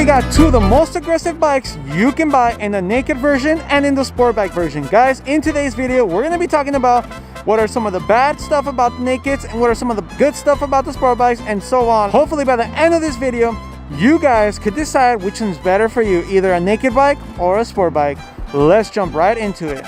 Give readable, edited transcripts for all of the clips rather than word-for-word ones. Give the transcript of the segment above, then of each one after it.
we got two of the most aggressive bikes you can buy in the naked version and in the sport bike version. Guys, in today's video, we're going to be talking about what are some of the bad stuff about the nakeds and what are some of the good stuff about the sport bikes and so on. Hopefully by the end of this video, you guys could decide which one's better for you, either a naked bike or a sport bike. Let's jump right into it.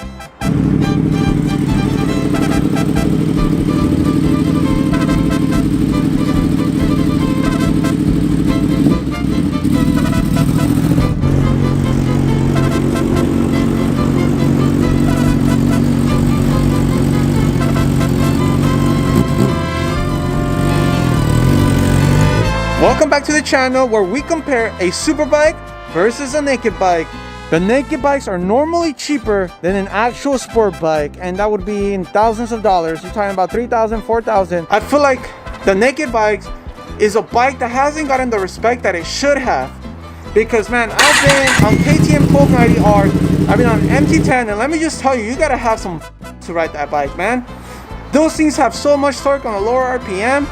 Welcome back to the channel where we compare a super bike versus a naked bike. The naked bikes are normally cheaper than an actual sport bike, and that would be in thousands of dollars. You're talking about $3,000, $4,000. I feel like the naked bikes is a bike that hasn't gotten the respect that it should have. Because man, I've been on KTM 1290R, I've been on MT10, and let me just tell you, you gotta have some to ride that bike, man. Those things have so much torque on a lower RPM.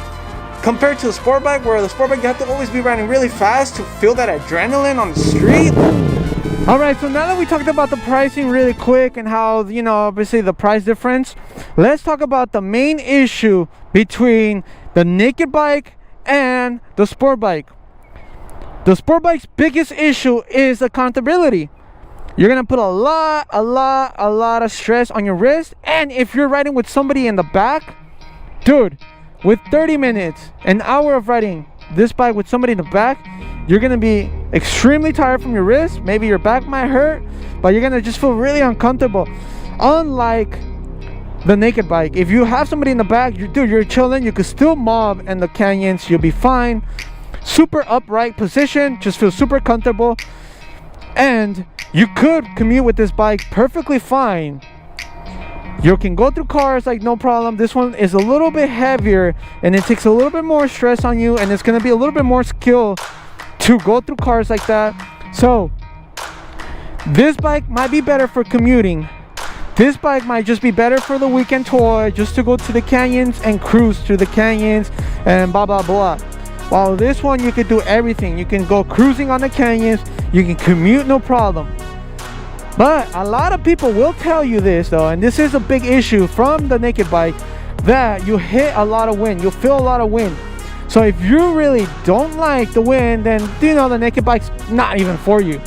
Compared to a sport bike, where the sport bike you have to always be riding really fast to feel that adrenaline on the street. All right, so now that we talked about the pricing really quick and how, you know, obviously the price difference, let's talk about the main issue between the naked bike and the sport bike. The sport bike's biggest issue is accountability. You're gonna put a lot of stress on your wrist, and if you're riding with somebody in the back, dude, with 30 minutes, an hour of riding this bike with somebody in the back, you're gonna be extremely tired from your wrist. Maybe your back might hurt, but you're gonna just feel really uncomfortable. Unlike the naked bike, if you have somebody in the back, you're chilling, you could still mob in the canyons, you'll be fine. Super upright position, just feel super comfortable, and you could commute with this bike perfectly fine. You can go through cars like no problem. This one is a little bit heavier and it takes a little bit more stress on you, and it's going to be a little bit more skill to go through cars like that. So this bike might be better for commuting. This bike might just be better for the weekend tour, just to go to the canyons and cruise through the canyons and blah blah blah. While this one, you can do everything. You can go cruising on the canyons, you can commute no problem. But a lot of people will tell you this though, and this is a big issue from the naked bike, that you hit a lot of wind, you'll feel a lot of wind. So if you really don't like the wind, then you know the naked bike's not even for you.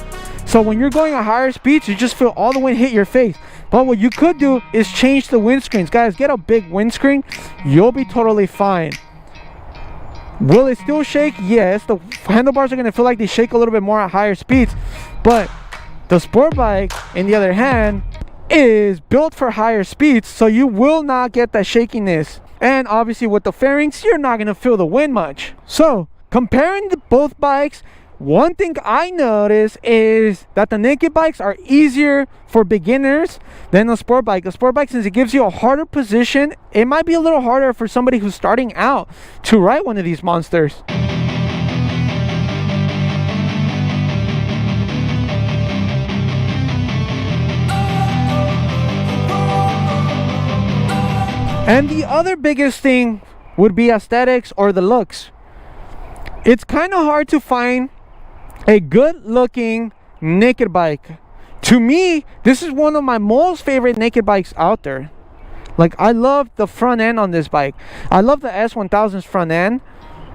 So when you're going at higher speeds, you just feel all the wind hit your face. But what you could do is change the windscreens. Guys, get a big windscreen, you'll be totally fine. Will it still shake? Yes, the handlebars are going to feel like they shake a little bit more at higher speeds, but the sport bike, on the other hand, is built for higher speeds, so you will not get that shakiness. And obviously with the fairings, you're not going to feel the wind much. So comparing both bikes, one thing I notice is that the naked bikes are easier for beginners than the sport bike. The sport bike, since it gives you a harder position, it might be a little harder for somebody who's starting out to ride one of these monsters. And the other biggest thing would be aesthetics or the looks. It's kind of hard to find a good looking naked bike. To me, this is one of my most favorite naked bikes out there. Like, I love the front end on this bike. I love the S1000's front end.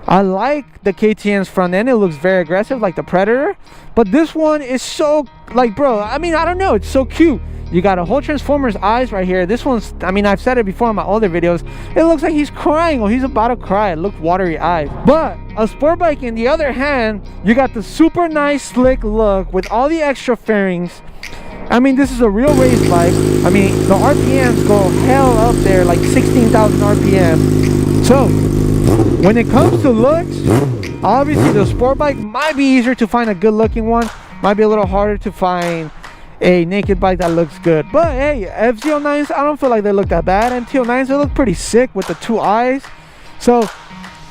I like the KTM's front end. It looks very aggressive like the Predator. But this one is so, like, bro, I mean, I don't know, it's so cute. You got a whole Transformer's eyes right here. This one's, I mean, I've said it before in my other videos, it looks like he's crying or he's about to cry. It looks watery eyes. But a sport bike, on the other hand, you got the super nice slick look with all the extra fairings. I mean, this is a real race bike. I mean, the RPMs go hell up there, like 16,000 RPM. So when it comes to looks, obviously the sport bike might be easier to find a good looking one, might be a little harder to find a naked bike that looks good. But hey, FZ09s, I don't feel like they look that bad. MT09s, they look pretty sick with the two eyes. So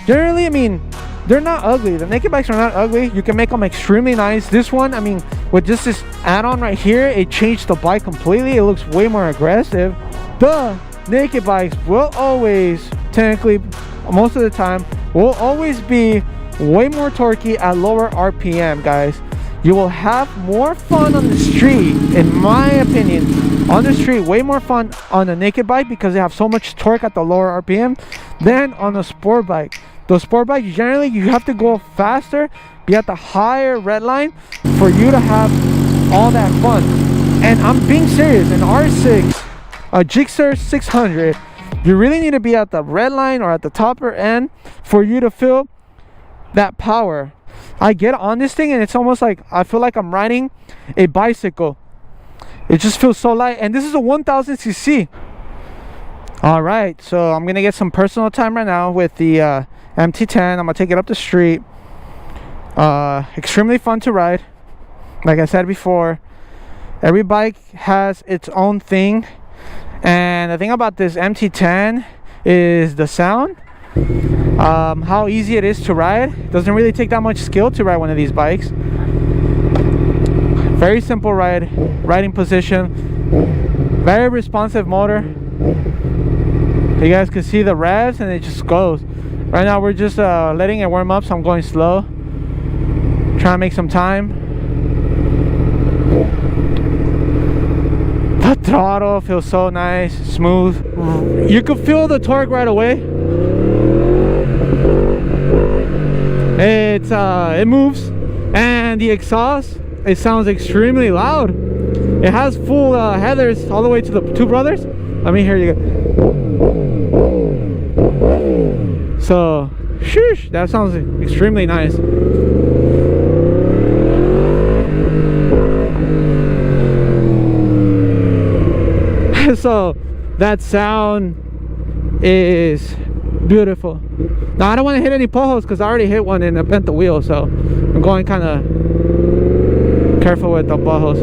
generally, I mean, they're not ugly. The naked bikes are not ugly. You can make them extremely nice. This one, I mean, with just this add-on right here, it changed the bike completely. It looks way more aggressive. The naked bikes will always, technically, most of the time, will always be way more torquey at lower RPM, guys. You will have more fun on the street, in my opinion. On the street, way more fun on a naked bike because they have so much torque at the lower RPM than on a sport bike. The sport bike, generally, you have to go faster, be at the higher red line for you to have all that fun. And I'm being serious, an R6, a GSXR1000, you really need to be at the red line or at the topper end for you to feel that power. I get on this thing and it's almost like I feel like I'm riding a bicycle. It just feels so light, and this is a 1000cc. All right, so I'm gonna get some personal time right now with the MT10. I'm gonna take it up the street. Extremely fun to ride. Like I said before, every bike has its own thing, and the thing about this MT10 is the sound. How easy it is to ride. It doesn't really take that much skill to ride one of these bikes. Very simple riding position, very responsive motor. You guys can see the revs and it just goes. Right now we're just letting it warm up, so I'm going slow, trying to make some time. The throttle feels so nice, smooth. You can feel the torque right away. It moves, and the exhaust, it sounds extremely loud. It has full headers all the way to the two brothers. Let me hear you. So, sheesh, that sounds extremely nice. So, that sound is beautiful. Now I don't want to hit any potholes because I already hit one and I bent the wheel, so I'm going kind of careful with the potholes.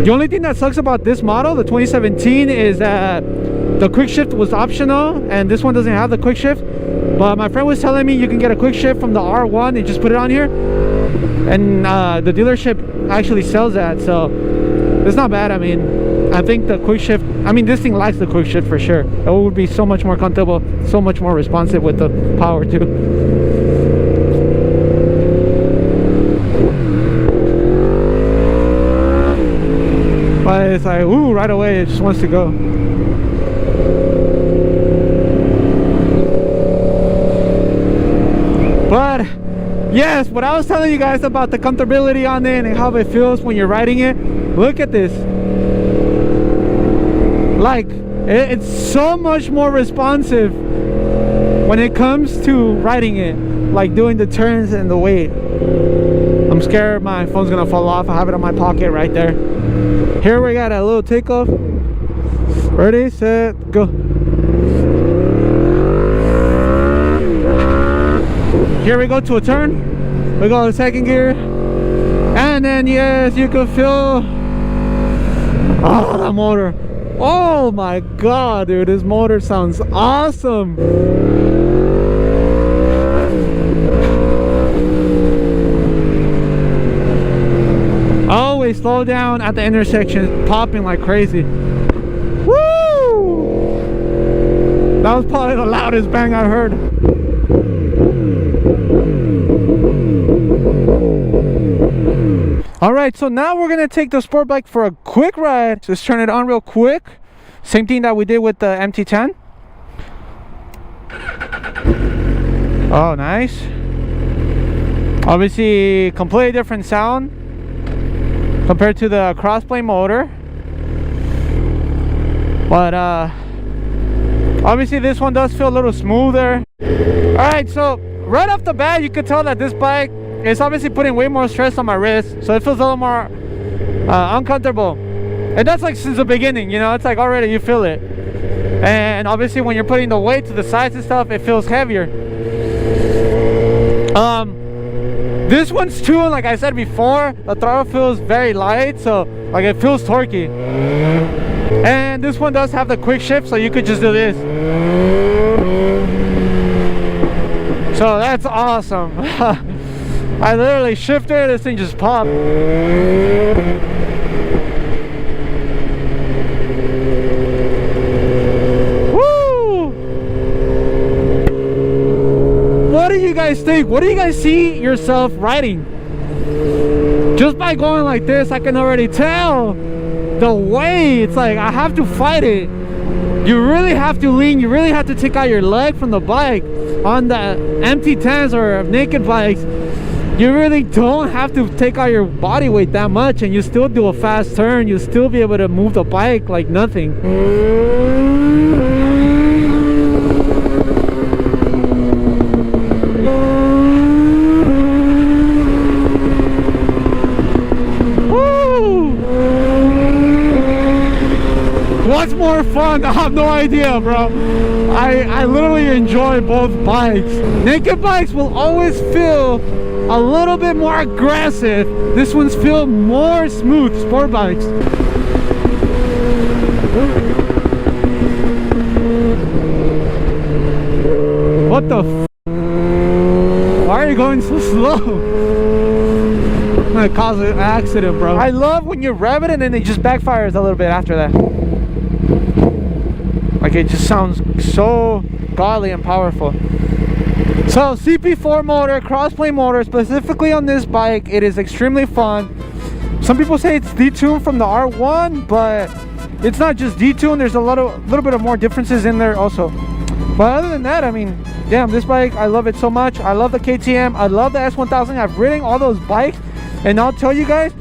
The only thing that sucks about this model, the 2017, is that the quick shift was optional and this one doesn't have the quick shift. But my friend was telling me you can get a quick shift from the R1 and just put it on here, and the dealership actually sells that, so it's not bad. I mean, I think the quick shift, I mean, this thing likes the quick shift for sure. It would be so much more comfortable, so much more responsive with the power too. But it's like, ooh, right away it just wants to go. But yes, what I was telling you guys about the comfortability on it and how it feels when you're riding it, look at this. Like, it's so much more responsive when it comes to riding it, like doing the turns and the weight. I'm scared my phone's gonna fall off. I have it in my pocket right there. Here we got a little takeoff. Ready, set, go. Here we go to a turn. We go to second gear, and then yes, you can feel the motor. Oh my god, dude, this motor sounds awesome. Always slow down at the intersection, popping like crazy. Woo! That was probably the loudest bang I heard. Alright, so now we're gonna take the sport bike for a quick ride. Just turn it on real quick. Same thing that we did with the MT10. Oh, nice. Obviously, completely different sound compared to the crossplay motor. But obviously this one does feel a little smoother. Alright, so right off the bat, you could tell that this bike is obviously putting way more stress on my wrist, so it feels a little more uncomfortable. And that's like since the beginning, you know, it's like already you feel it. And obviously when you're putting the weight to the sides and stuff, it feels heavier. This one's too, like I said before, the throttle feels very light, so like it feels torquey. And this one does have the quick shift, so you could just do this. So that's awesome. I literally shifted, this thing just popped. Woo! guys think? What do you guys see yourself riding? Just by going like this, I can already tell the way. It's like I have to fight it. You really have to lean. You really have to take out your leg from the bike. On the MT10s or naked bikes, you really don't have to take out your body weight that much, and you still do a fast turn. You still be able to move the bike like nothing. What's more fun? I have no idea, bro. I literally enjoy both bikes. Naked bikes will always feel a little bit more aggressive. This one's feel more smooth, sport bikes. What the f? Why are you going so slow? I'm gonna cause an accident, bro. I love when you rev it and then it just backfires a little bit after that. Like it just sounds so godly and powerful. So CP4 motor, crossplay motor, specifically on this bike, it is extremely fun. Some people say it's detuned from the R1, but it's not just detuned. There's a little bit of more differences in there also. But other than that, I mean, damn, this bike, I love it so much. I love the KTM. I love the S1000. I've ridden all those bikes, and I'll tell you guys,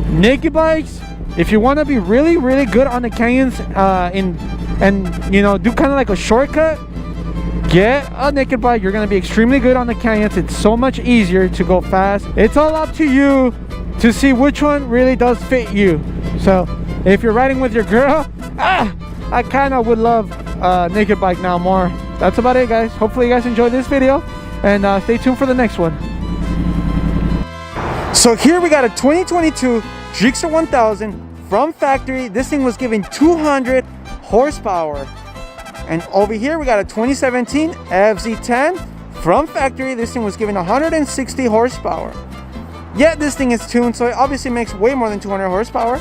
naked bikes, if you want to be really, really good on the canyons, and you know, do kind of like a shortcut, get a naked bike. You're gonna be extremely good on the canyons. It's so much easier to go fast. It's all up to you to see which one really does fit you. So if you're riding with your girl, I kind of would love naked bike now more. That's about it, guys. Hopefully you guys enjoyed this video, and stay tuned for the next one. So here we got a 2022 GSXR1000 from factory. This thing was given 200 horsepower. And over here we got a 2017 FZ10 from factory. This thing was given 160 horsepower. Yeah, this thing is tuned, so it obviously makes way more than 200 horsepower.